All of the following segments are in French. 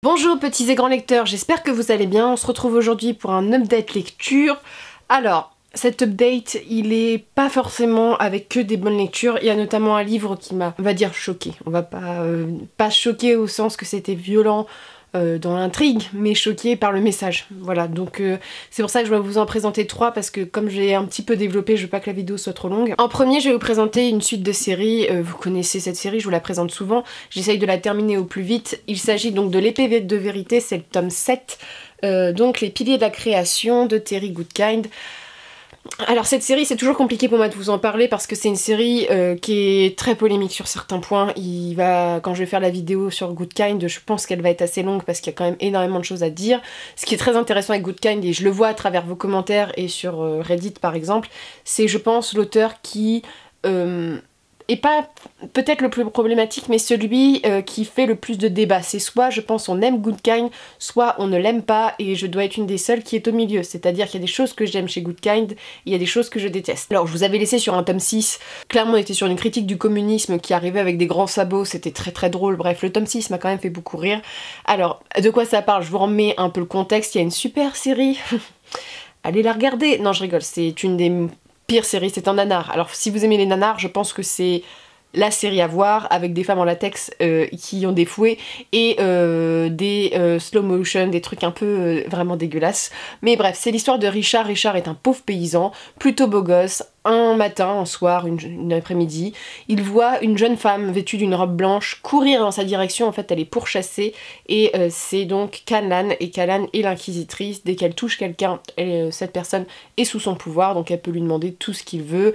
Bonjour petits et grands lecteurs, j'espère que vous allez bien. On se retrouve aujourd'hui pour un update lecture. Alors, cet update, il est pas forcément avec que des bonnes lectures. Il y a notamment un livre qui m'a, on va dire, choqué. On va pas choqué au sens que c'était violent dans l'intrigue, mais choqué par le message. Voilà, donc c'est pour ça que je vais vous en présenter 3 parce que comme j'ai un petit peu développé, je veux pas que la vidéo soit trop longue. En premier, je vais vous présenter une suite de séries. Vous connaissez cette série, je vous la présente souvent. J'essaye de la terminer au plus vite. Il s'agit donc de l'épée de vérité, c'est le tome 7. Donc les piliers de la création de Terry Goodkind. Alors cette série, c'est toujours compliqué pour moi de vous en parler parce que c'est une série qui est très polémique sur certains points. Quand je vais faire la vidéo sur Goodkind, je pense qu'elle va être assez longue parce qu'il y a quand même énormément de choses à dire. Ce qui est très intéressant avec Goodkind, et je le vois à travers vos commentaires et sur Reddit par exemple, c'est je pense l'auteur qui est pas peut-être le plus problématique, mais celui qui fait le plus de débats. C'est soit je pense on aime Goodkind, soit on ne l'aime pas, et je dois être une des seules qui est au milieu. C'est-à-dire qu'il y a des choses que j'aime chez Goodkind, il y a des choses que je déteste. Alors je vous avais laissé sur un tome 6, clairement on était sur une critique du communisme qui arrivait avec des grands sabots, c'était très très drôle, bref le tome 6 m'a quand même fait beaucoup rire. Alors de quoi ça parle? Je vous remets un peu le contexte, il y a une super série, allez la regarder. Non je rigole, c'est une des pire série, c'est un nanar. Alors si vous aimez les nanars, je pense que c'est la série à voir, avec des femmes en latex qui ont des fouets et des slow motion, des trucs un peu vraiment dégueulasses. Mais bref, c'est l'histoire de Richard. Richard est un pauvre paysan, plutôt beau gosse. Un matin, un soir, une après-midi, il voit une jeune femme vêtue d'une robe blanche courir dans sa direction. En fait, elle est pourchassée et c'est donc Callan, et Callan est l'inquisitrice. Dès qu'elle touche quelqu'un, cette personne est sous son pouvoir, donc elle peut lui demander tout ce qu'il veut,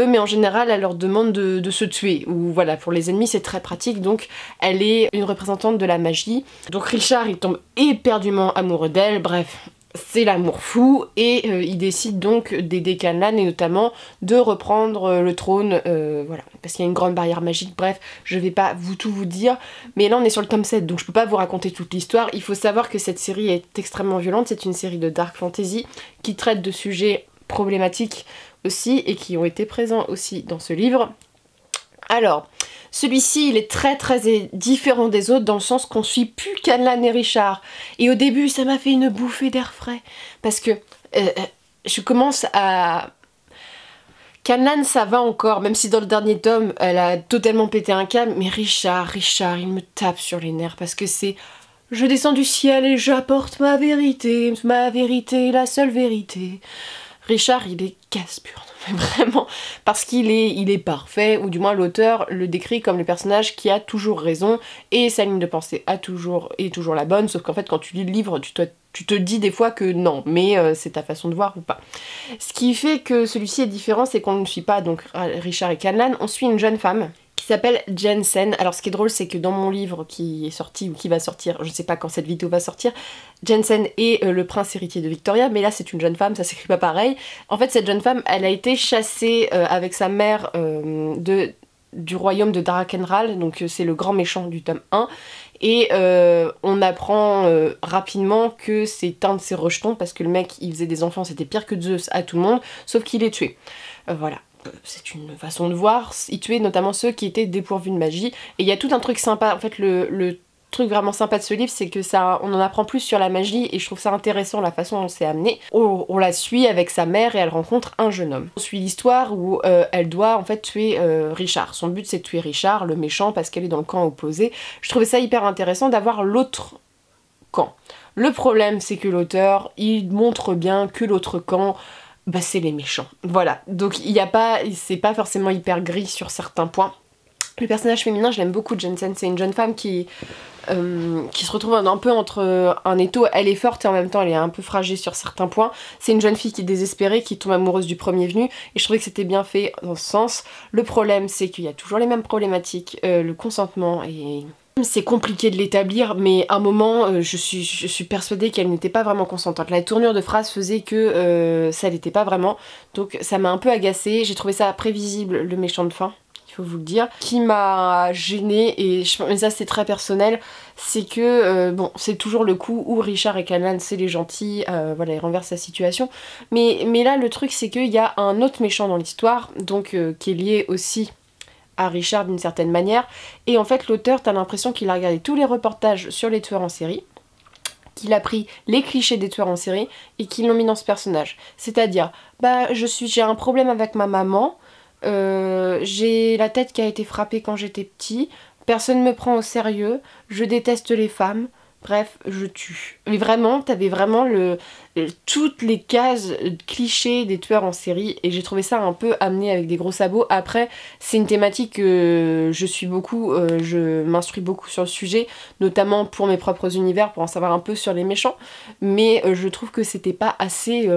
mais en général, elle leur demande de se tuer. Ou voilà, pour les ennemis, c'est très pratique, donc elle est une représentante de la magie. Donc Richard, il tombe éperdument amoureux d'elle, bref. C'est l'amour fou et il décide donc d'aider Callan et notamment de reprendre le trône, voilà, parce qu'il y a une grande barrière magique. Bref, je vais pas tout vous dire, mais là on est sur le tome 7 donc je peux pas vous raconter toute l'histoire. Il faut savoir que cette série est extrêmement violente, c'est une série de dark fantasy qui traite de sujets problématiques aussi et qui ont été présents aussi dans ce livre. Alors, celui-ci, il est très différent des autres dans le sens qu'on suit plus Callan et Richard. Et au début, ça m'a fait une bouffée d'air frais. Parce que je commence à... Callan, ça va encore, même si dans le dernier tome, elle a totalement pété un câble. Mais Richard, il me tape sur les nerfs parce que c'est... Je descends du ciel et j'apporte ma vérité, la seule vérité. Richard, il est casse-pur, vraiment, parce qu'il est parfait, ou du moins l'auteur le décrit comme le personnage qui a toujours raison, et sa ligne de pensée est toujours la bonne, sauf qu'en fait quand tu lis le livre, tu te dis des fois que non, mais c'est ta façon de voir ou pas. Ce qui fait que celui-ci est différent, c'est qu'on ne suit pas donc Richard et Callan, on suit une jeune femme qui s'appelle Jensen. Alors ce qui est drôle, c'est que dans mon livre qui est sorti ou qui va sortir, je sais pas quand cette vidéo va sortir, Jensen est le prince héritier de Victoria, mais là c'est une jeune femme, ça s'écrit pas pareil. En fait cette jeune femme, elle a été chassée avec sa mère du royaume de Drakkenral, donc c'est le grand méchant du tome 1, et on apprend rapidement que c'est un de ses rejetons, parce que le mec il faisait des enfants, c'était pire que Zeus à tout le monde, sauf qu'il est tué. Voilà. C'est une façon de voir, il tuait notamment ceux qui étaient dépourvus de magie, et il y a tout un truc sympa, en fait le truc vraiment sympa de ce livre, c'est que on en apprend plus sur la magie, et je trouve ça intéressant la façon dont c'est amené. On la suit avec sa mère et elle rencontre un jeune homme. On suit l'histoire où elle doit en fait tuer Richard. Son but c'est de tuer Richard, le méchant, parce qu'elle est dans le camp opposé. Je trouvais ça hyper intéressant d'avoir l'autre camp. Le problème c'est que l'auteur, il montre bien que l'autre camp, bah c'est les méchants. Voilà, donc c'est pas forcément hyper gris sur certains points. Le personnage féminin, je l'aime beaucoup, Jensen. C'est une jeune femme qui se retrouve un peu entre un étau. Elle est forte et en même temps elle est un peu fragile sur certains points. C'est une jeune fille qui est désespérée, qui tombe amoureuse du premier venu, et je trouvais que c'était bien fait dans ce sens. Le problème, c'est qu'il y a toujours les mêmes problématiques. Le consentement et... C'est compliqué de l'établir, mais à un moment, je suis persuadée qu'elle n'était pas vraiment consentante. La tournure de phrase faisait que ça l'était pas vraiment, donc ça m'a un peu agacée. J'ai trouvé ça prévisible, le méchant de fin, il faut vous le dire. Qui m'a gênée, mais ça c'est très personnel, c'est que, bon, c'est toujours le coup où Richard et Callan, c'est les gentils, voilà, ils renversent la situation. Mais là, le truc, c'est qu'il y a un autre méchant dans l'histoire, donc qui est lié aussi à Richard d'une certaine manière. Et en fait, l'auteur, t'as l'impression qu'il a regardé tous les reportages sur les tueurs en série, qu'il a pris les clichés des tueurs en série et qu'il l'ont mis dans ce personnage. C'est-à-dire, bah j'ai un problème avec ma maman, j'ai la tête qui a été frappée quand j'étais petit, personne me prend au sérieux, je déteste les femmes, bref, je tue. Mais vraiment, t'avais vraiment toutes les cases clichés des tueurs en série et j'ai trouvé ça un peu amené avec des gros sabots. Après, c'est une thématique que je suis beaucoup, je m'instruis beaucoup sur le sujet, notamment pour mes propres univers, pour en savoir un peu sur les méchants, mais je trouve que c'était pas assez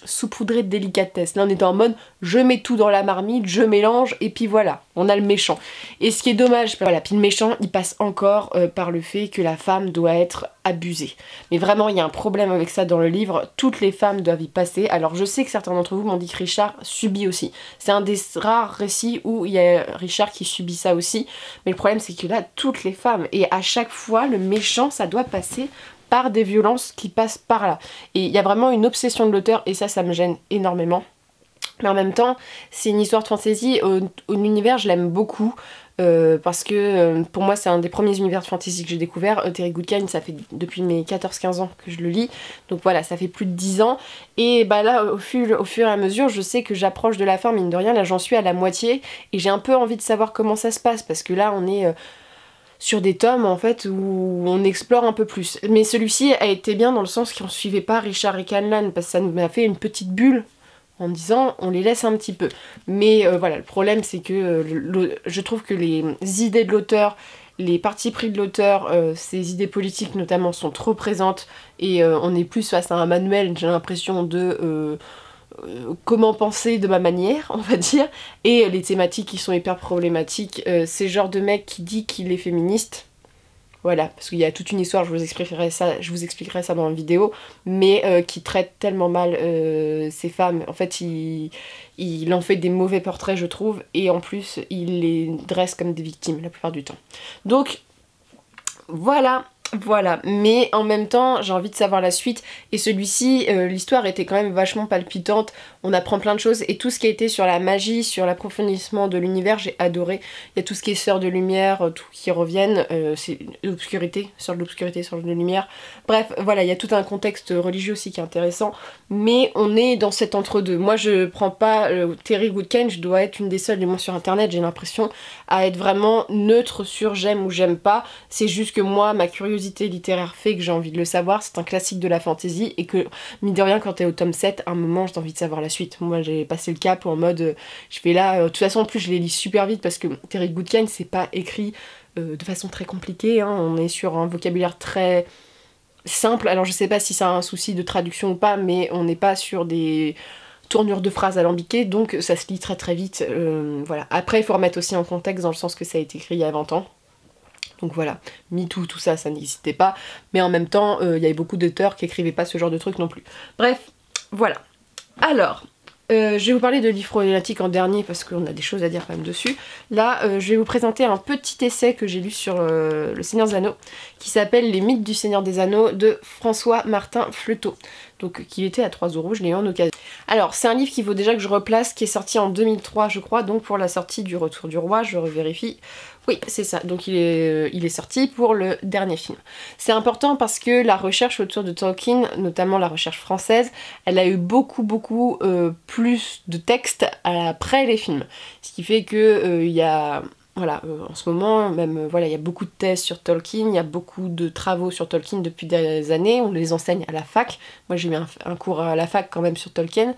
saupoudré de délicatesse. Là on était en mode je mets tout dans la marmite, je mélange et puis voilà, on a le méchant. Et ce qui est dommage, voilà, puis le méchant il passe encore par le fait que la femme doit être abusée. Mais vraiment il y a un problème avec ça dans le livre, toutes les femmes doivent y passer. Alors je sais que certains d'entre vous m'ont dit que Richard subit aussi. C'est un des rares récits où il y a Richard qui subit ça aussi. Mais le problème c'est que là toutes les femmes, et à chaque fois le méchant ça doit passer par des violences qui passent par là. Et il y a vraiment une obsession de l'auteur et ça me gêne énormément. Mais en même temps, c'est une histoire de fantasy, l'univers je l'aime beaucoup, parce que pour moi c'est un des premiers univers de fantasy que j'ai découvert. Terry Goodkind, ça fait depuis mes 14-15 ans que je le lis, donc voilà, ça fait plus de 10 ans. Et bah là, au fur et à mesure, je sais que j'approche de la fin, mine de rien, là j'en suis à la moitié, et j'ai un peu envie de savoir comment ça se passe, parce que là on est sur des tomes en fait où on explore un peu plus. Mais celui-ci a été bien dans le sens qu'on suivait pas Richard et Callnan, parce que ça m'a fait une petite bulle en me disant on les laisse un petit peu. Mais voilà, le problème c'est que je trouve que les idées de l'auteur, les partis pris de l'auteur, ses idées politiques notamment sont trop présentes et on est plus face à un manuel, j'ai l'impression de comment penser de ma manière, on va dire, et les thématiques qui sont hyper problématiques. C'est le genre de mec qui dit qu'il est féministe, voilà, parce qu'il y a toute une histoire, je vous expliquerai ça dans la vidéo, mais qui traite tellement mal ces femmes. En fait, il en fait des mauvais portraits, je trouve, et en plus, il les dresse comme des victimes la plupart du temps. Donc, voilà, mais en même temps j'ai envie de savoir la suite et celui-ci, l'histoire était quand même vachement palpitante, on apprend plein de choses et tout ce qui a été sur la magie, sur l'approfondissement de l'univers, j'ai adoré. Il y a tout ce qui est sœurs de lumière, tout qui reviennent, c'est l'obscurité, sœurs de l'obscurité, sœurs de lumière, bref voilà, il y a tout un contexte religieux aussi qui est intéressant, mais on est dans cet entre-deux. Moi je prends pas Terry Goodkind, je dois être une des seules du moins sur internet, j'ai l'impression, à être vraiment neutre sur j'aime ou j'aime pas, c'est juste que moi ma curiosité littéraire fait que j'ai envie de le savoir, c'est un classique de la fantasy et que mine de rien quand t'es au tome 7, à un moment j'ai envie de savoir la suite. Moi j'ai passé le cap en mode je fais là, de toute façon en plus je les lis super vite parce que Terry Goodkind c'est pas écrit de façon très compliquée, hein. On est sur un vocabulaire très simple, alors je sais pas si ça a un souci de traduction ou pas, mais on n'est pas sur des tournures de phrases alambiquées, donc ça se lit très très vite, voilà. Après il faut remettre aussi en contexte dans le sens que ça a été écrit il y a 20 ans. Donc voilà, MeToo, tout ça, ça n'existait pas. Mais en même temps, il y avait beaucoup d'auteurs qui écrivaient pas ce genre de trucs non plus. Bref, voilà. Alors, je vais vous parler de livres problématiques en dernier parce qu'on a des choses à dire quand même dessus. Là, je vais vous présenter un petit essai que j'ai lu sur le Seigneur des Anneaux qui s'appelle Les mythes du Seigneur des Anneaux de François-Martin Fleutot. Donc qu'il était à 3 €, je l'ai eu en occasion. Alors c'est un livre qu'il faut déjà que je replace, qui est sorti en 2003 je crois, donc pour la sortie du Retour du Roi, je revérifie. Oui c'est ça, donc il est sorti pour le dernier film. C'est important parce que la recherche autour de Tolkien, notamment la recherche française, elle a eu beaucoup plus de textes après les films. Ce qui fait que il y a... Voilà, en ce moment, même, voilà, il y a beaucoup de thèses sur Tolkien, il y a beaucoup de travaux sur Tolkien depuis des années, on les enseigne à la fac. Moi j'ai eu un cours à la fac quand même sur Tolkien.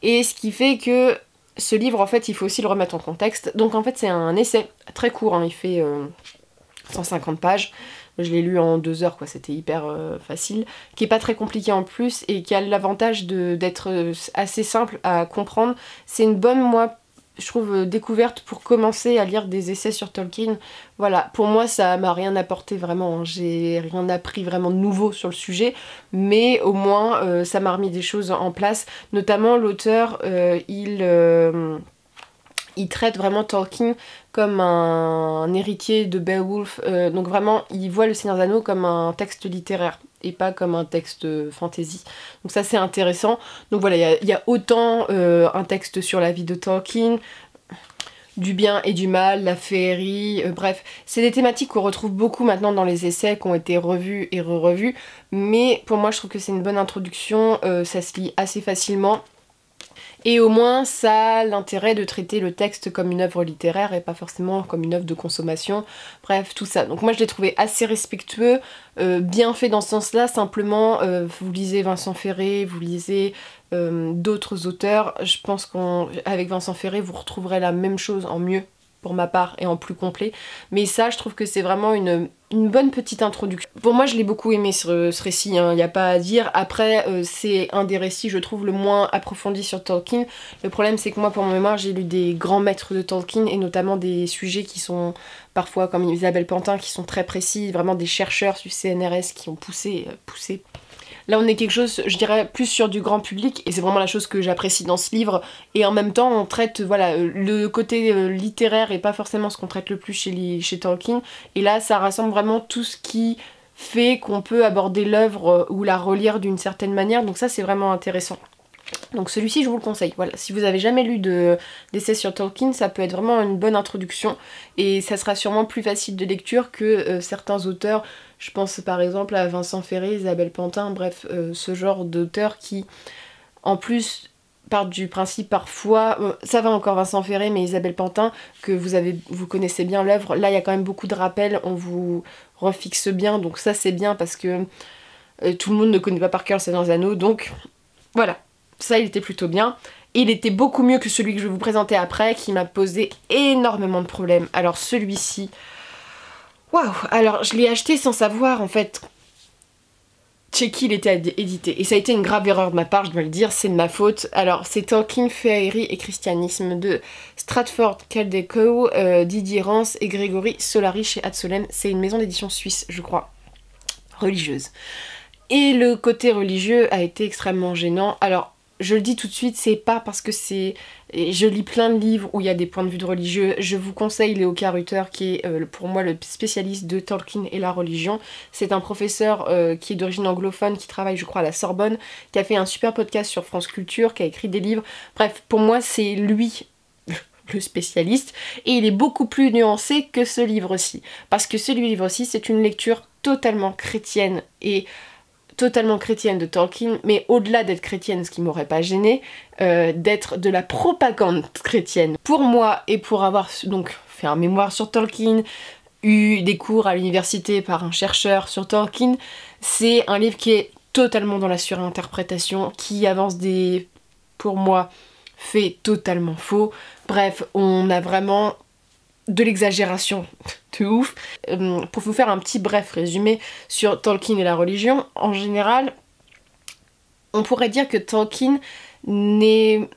Et ce qui fait que ce livre, en fait, il faut aussi le remettre en contexte. Donc en fait, c'est un essai très court, hein, il fait 150 pages. Je l'ai lu en 2 heures, quoi, c'était hyper facile, qui est pas très compliqué en plus, et qui a l'avantage d'être assez simple à comprendre. C'est une bonne, moi, je trouve, découverte pour commencer à lire des essais sur Tolkien. Voilà, pour moi ça m'a rien apporté vraiment, hein. J'ai rien appris vraiment de nouveau sur le sujet, mais au moins ça m'a remis des choses en place. Notamment l'auteur, il traite vraiment Tolkien comme un héritier de Beowulf, donc vraiment il voit le Seigneur des Anneaux comme un texte littéraire et pas comme un texte fantasy. Donc ça c'est intéressant. Donc voilà, il y a autant un texte sur la vie de Tolkien, du bien et du mal, la féerie, bref. C'est des thématiques qu'on retrouve beaucoup maintenant dans les essais qui ont été revus et re-revus, mais pour moi je trouve que c'est une bonne introduction, ça se lit assez facilement. Et au moins, ça a l'intérêt de traiter le texte comme une œuvre littéraire et pas forcément comme une œuvre de consommation. Bref, tout ça. Donc moi, je l'ai trouvé assez respectueux, bien fait dans ce sens-là. Simplement, vous lisez Vincent Ferré, vous lisez d'autres auteurs. Je pense qu'avec Vincent Ferré, vous retrouverez la même chose en mieux, pour ma part, et en plus complet. Mais ça, je trouve que c'est vraiment une bonne petite introduction. Pour moi, je l'ai beaucoup aimé ce récit, il n'y a pas à dire. Après, c'est un des récits, je trouve, le moins approfondi sur Tolkien. Le problème, c'est que moi, pour mon mémoire, j'ai lu des grands maîtres de Tolkien, et notamment des sujets qui sont parfois, comme Isabelle Pantin, qui sont très précis, vraiment des chercheurs du CNRS qui ont poussé. Là, on est quelque chose, je dirais, plus sur du grand public, et c'est vraiment la chose que j'apprécie dans ce livre. Et en même temps, on traite, voilà, le côté littéraire et pas forcément ce qu'on traite le plus chez Tolkien. Et là, ça rassemble vraiment tout ce qui fait qu'on peut aborder l'œuvre ou la relire d'une certaine manière. Donc ça, c'est vraiment intéressant. Donc celui-ci, je vous le conseille. Voilà, si vous avez jamais lu d'essai sur Tolkien, ça peut être vraiment une bonne introduction. Et ça sera sûrement plus facile de lecture que certains auteurs. Je pense par exemple à Vincent Ferré, Isabelle Pantin, bref, ce genre d'auteurs qui, en plus, partent du principe parfois, ça va encore Vincent Ferré, mais Isabelle Pantin, que vous connaissez bien l'œuvre, là il y a quand même beaucoup de rappels, on vous refixe bien, donc ça c'est bien parce que tout le monde ne connaît pas par cœur Le Seigneur des Anneaux, donc voilà, ça il était plutôt bien. Et il était beaucoup mieux que celui que je vais vous présenter après, qui m'a posé énormément de problèmes. Alors celui-ci... Waouh! Alors je l'ai acheté sans savoir en fait chez qui il était édité. Et ça a été une grave erreur de ma part, je dois le dire, c'est de ma faute. Alors c'est Tolkien, Féerie et Christianisme de Stratford Caldecott, Didier Rance et Grégory Solari chez Ad-Solem. C'est une maison d'édition suisse, je crois, religieuse. Et le côté religieux a été extrêmement gênant. Alors je le dis tout de suite, c'est pas parce que c'est... Je lis plein de livres où il y a des points de vue de religieux. Je vous conseille Léo Karuter, qui est pour moi le spécialiste de Tolkien et la religion. C'est un professeur qui est d'origine anglophone, qui travaille je crois à la Sorbonne, qui a fait un super podcast sur France Culture, qui a écrit des livres. Bref, pour moi c'est lui le spécialiste, et il est beaucoup plus nuancé que ce livre-ci. Parce que ce livre-ci, c'est une lecture totalement chrétienne de Tolkien, mais au-delà d'être chrétienne, ce qui m'aurait pas gêné, d'être de la propagande chrétienne. Pour moi, et pour avoir donc fait un mémoire sur Tolkien, eu des cours à l'université par un chercheur sur Tolkien, c'est un livre qui est totalement dans la surinterprétation, qui avance pour moi, faits totalement faux. Bref, on a vraiment de l'exagération de ouf. Pour vous faire un petit bref résumé sur Tolkien et la religion, en général, on pourrait dire que Tolkien n'est,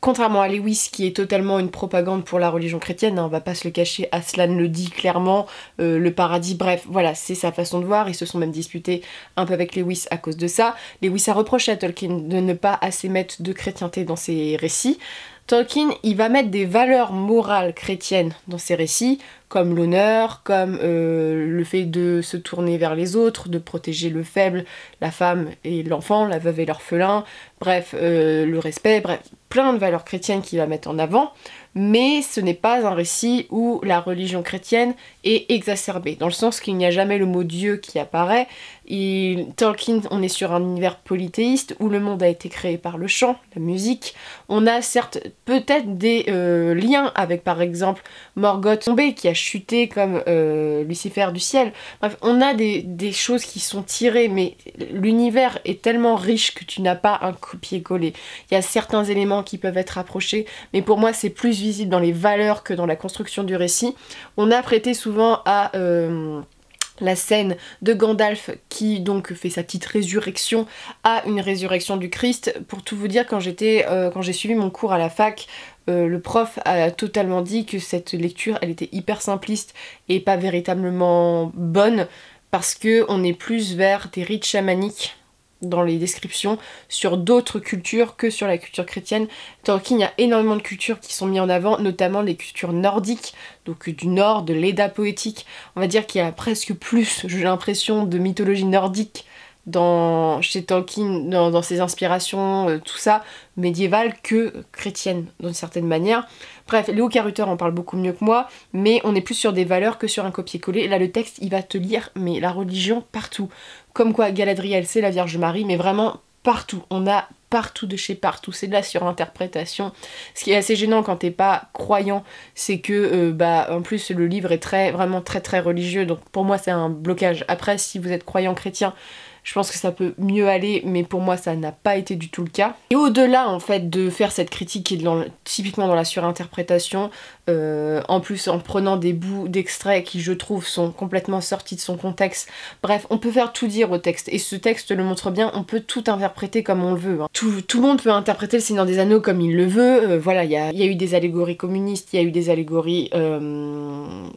contrairement à Lewis qui est totalement une propagande pour la religion chrétienne, hein, on va pas se le cacher, Aslan le dit clairement, le paradis, bref, voilà, c'est sa façon de voir, ils se sont même disputés un peu avec Lewis à cause de ça. Lewis a reproché à Tolkien de ne pas assez mettre de chrétienté dans ses récits. Tolkien, il va mettre des valeurs morales chrétiennes dans ses récits, comme l'honneur, comme le fait de se tourner vers les autres, de protéger le faible, la femme et l'enfant, la veuve et l'orphelin, bref, le respect, bref, plein de valeurs chrétiennes qu'il va mettre en avant, mais ce n'est pas un récit où la religion chrétienne est exacerbée, dans le sens qu'il n'y a jamais le mot Dieu qui apparaît. Tolkien, on est sur un univers polythéiste où le monde a été créé par le chant, la musique. On a certes peut-être des liens avec par exemple Morgoth tombé qui a chuté comme Lucifer du ciel. Bref, on a des choses qui sont tirées, mais l'univers est tellement riche que tu n'as pas un copier-coller. Il y a certains éléments qui peuvent être rapprochés, mais pour moi c'est plus visible dans les valeurs que dans la construction du récit. On a prêté souvent à... la scène de Gandalf qui donc fait sa petite résurrection à une résurrection du Christ. Pour tout vous dire, quand j'ai suivi mon cours à la fac, le prof a totalement dit que cette lecture elle était hyper simpliste et pas véritablement bonne parce que on est plus vers des rites chamaniques dans les descriptions sur d'autres cultures que sur la culture chrétienne. Tolkien, il y a énormément de cultures qui sont mises en avant, notamment les cultures nordiques, donc du nord, de l'Edda poétique. On va dire qu'il y a presque plus, j'ai l'impression, de mythologie nordique chez Tolkien, dans ses inspirations, tout ça, médiévales que chrétiennes, d'une certaine manière. Bref, Léo Carruthers en parle beaucoup mieux que moi, mais on est plus sur des valeurs que sur un copier-coller. Là, le texte, il va te lire, mais la religion, partout. Comme quoi, Galadriel, c'est la Vierge Marie, mais vraiment partout. On a partout de chez partout, c'est de la surinterprétation. Ce qui est assez gênant quand t'es pas croyant, c'est que, en plus, le livre est vraiment très très religieux, donc pour moi, c'est un blocage. Après, si vous êtes croyant chrétien, je pense que ça peut mieux aller, mais pour moi ça n'a pas été du tout le cas. Et au-delà en fait de faire cette critique qui est typiquement dans la surinterprétation, en plus en prenant des bouts d'extraits qui je trouve sont complètement sortis de son contexte, bref, on peut faire tout dire au texte, et ce texte le montre bien, on peut tout interpréter comme on le veut. Hein. Tout le monde peut interpréter le Seigneur des Anneaux comme il le veut, voilà, il y a eu des allégories communistes, il y a eu des allégories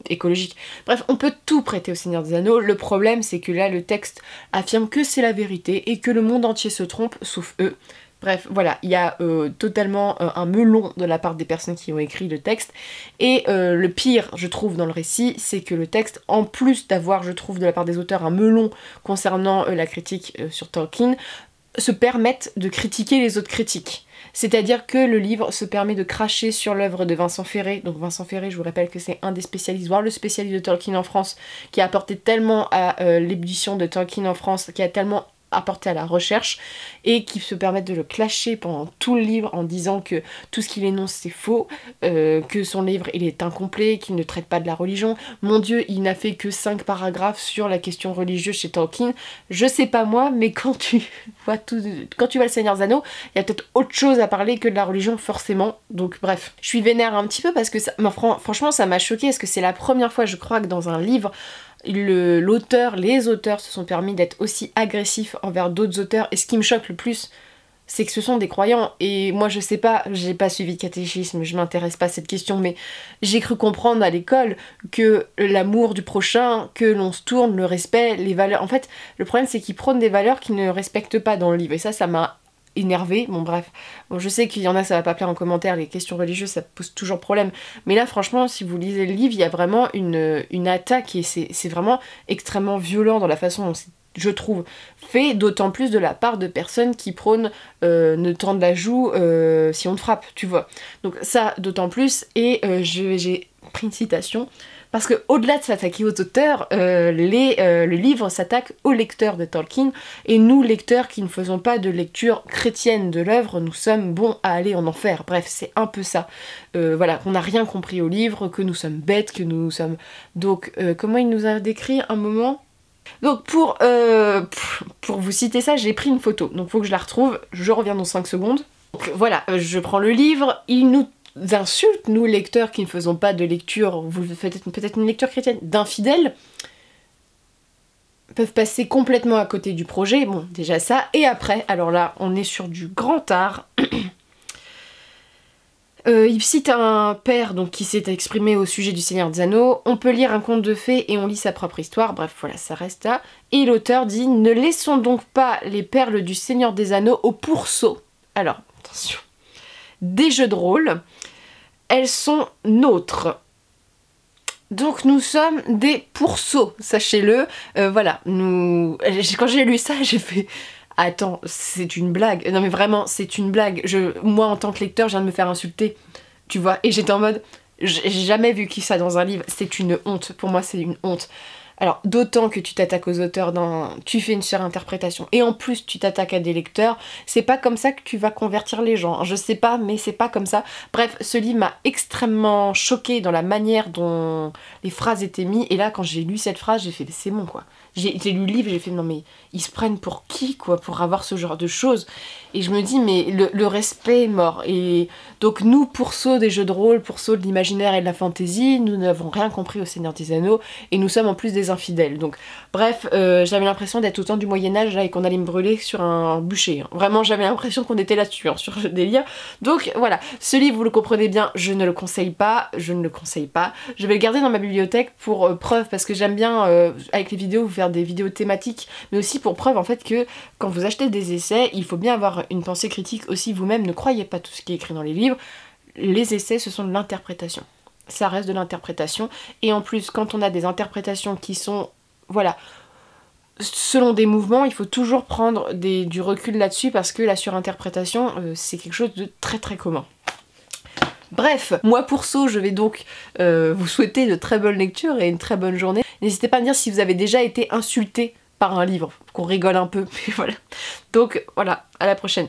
écologiques, bref, on peut tout prêter au Seigneur des Anneaux. Le problème c'est que là le texte affirme que c'est la vérité et que le monde entier se trompe, sauf eux. Bref, voilà, il y a totalement un melon de la part des personnes qui ont écrit le texte. Et le pire, je trouve, dans le récit, c'est que le texte, en plus d'avoir, je trouve, de la part des auteurs un melon concernant la critique sur Tolkien, se permettent de critiquer les autres critiques. C'est-à-dire que le livre se permet de cracher sur l'œuvre de Vincent Ferré. Donc Vincent Ferré, je vous rappelle que c'est un des spécialistes, voire le spécialiste de Tolkien en France, qui a apporté tellement à l'édition de Tolkien en France, qui a tellement apporté à la recherche, et qui se permettent de le clasher pendant tout le livre en disant que tout ce qu'il énonce c'est faux, que son livre il est incomplet, qu'il ne traite pas de la religion. Mon Dieu, il n'a fait que 5 paragraphes sur la question religieuse chez Tolkien. Je sais pas moi, mais quand tu vois le Seigneur des Anneaux, il y a peut-être autre chose à parler que de la religion forcément. Donc bref, je suis vénère un petit peu parce que ça, franchement ça m'a choquée, parce que c'est la première fois je crois que dans un livre les auteurs se sont permis d'être aussi agressifs envers d'autres auteurs, et ce qui me choque le plus, c'est que ce sont des croyants, et moi je sais pas, j'ai pas suivi catéchisme, je m'intéresse pas à cette question, mais j'ai cru comprendre à l'école que l'amour du prochain, que l'on se tourne, le respect, les valeurs, en fait, le problème c'est qu'ils prônent des valeurs qu'ils ne respectent pas dans le livre, et ça m'a énervé. Bon bref, bon, je sais qu'il y en a ça va pas plaire en commentaire, les questions religieuses ça pose toujours problème, mais là franchement si vous lisez le livre il y a vraiment une attaque, et c'est vraiment extrêmement violent dans la façon dont c'est, je trouve, fait, d'autant plus de la part de personnes qui prônent ne tendre la joue si on te frappe, tu vois. Donc ça d'autant plus, et j'ai pris une citation, parce que au-delà de s'attaquer aux auteurs, le livre s'attaque aux lecteurs de Tolkien, et nous, lecteurs qui ne faisons pas de lecture chrétienne de l'œuvre, nous sommes bons à aller en enfer. Bref, c'est un peu ça. Voilà, qu'on n'a rien compris au livre, que nous sommes bêtes, que nous sommes... Donc, comment il nous a décrit un moment ? Donc pour vous citer ça, j'ai pris une photo, donc faut que je la retrouve, je reviens dans 5 secondes. Donc voilà, je prends le livre, il nous insultes, nous lecteurs qui ne faisons pas de lecture, vous faites peut-être une lecture chrétienne, d'infidèles, peuvent passer complètement à côté du projet, bon déjà ça, et après, alors là on est sur du grand art. Il cite un père donc, qui s'est exprimé au sujet du Seigneur des Anneaux. On peut lire un conte de fées et on lit sa propre histoire. Bref, voilà, ça reste là. Et l'auteur dit « Ne laissons donc pas les perles du Seigneur des Anneaux au pourceau. » Alors, attention. Des jeux de rôle, elles sont nôtres. Donc nous sommes des pourceaux, sachez-le. Voilà, quand j'ai lu ça, j'ai fait... Attends, c'est une blague. Non mais vraiment, c'est une blague. Moi, en tant que lecteur, je viens de me faire insulter. Tu vois, et j'étais en mode... J'ai jamais vu ça dans un livre. C'est une honte. Pour moi, c'est une honte. Alors, d'autant que tu t'attaques aux auteurs, tu fais une surinterprétation, et en plus tu t'attaques à des lecteurs, c'est pas comme ça que tu vas convertir les gens. Je sais pas, mais c'est pas comme ça. Bref, ce livre m'a extrêmement choquée dans la manière dont les phrases étaient mises, et là, quand j'ai lu cette phrase, j'ai fait, c'est bon, quoi. J'ai lu le livre et j'ai fait, non mais, ils se prennent pour qui, quoi, pour avoir ce genre de choses? Et je me dis, mais le respect est mort. Et donc nous, pourceaux des jeux de rôle, pourceaux de l'imaginaire et de la fantaisie, nous n'avons rien compris au Seigneur des Anneaux, et nous sommes en plus des infidèles. Donc bref, j'avais l'impression d'être au temps du Moyen-Âge là, et qu'on allait me brûler sur un bûcher. Hein. Vraiment, j'avais l'impression qu'on était là-dessus, hein, sur le délire. Donc voilà, ce livre, vous le comprenez bien, je ne le conseille pas, je ne le conseille pas. Je vais le garder dans ma bibliothèque pour preuve, parce que j'aime bien, avec les vidéos, vous faire des vidéos thématiques, mais aussi pour preuve en fait que quand vous achetez des essais, il faut bien avoir une pensée critique aussi vous-même. Ne croyez pas tout ce qui est écrit dans les livres. Les essais, ce sont de l'interprétation. Ça reste de l'interprétation. Et en plus, quand on a des interprétations qui sont, voilà, selon des mouvements, il faut toujours prendre du recul là-dessus parce que la surinterprétation, c'est quelque chose de très très commun. Bref, moi pour So, je vais donc vous souhaiter de très bonnes lectures et une très bonne journée. N'hésitez pas à me dire si vous avez déjà été insulté par un livre, qu'on rigole un peu, mais voilà. Donc voilà, à la prochaine.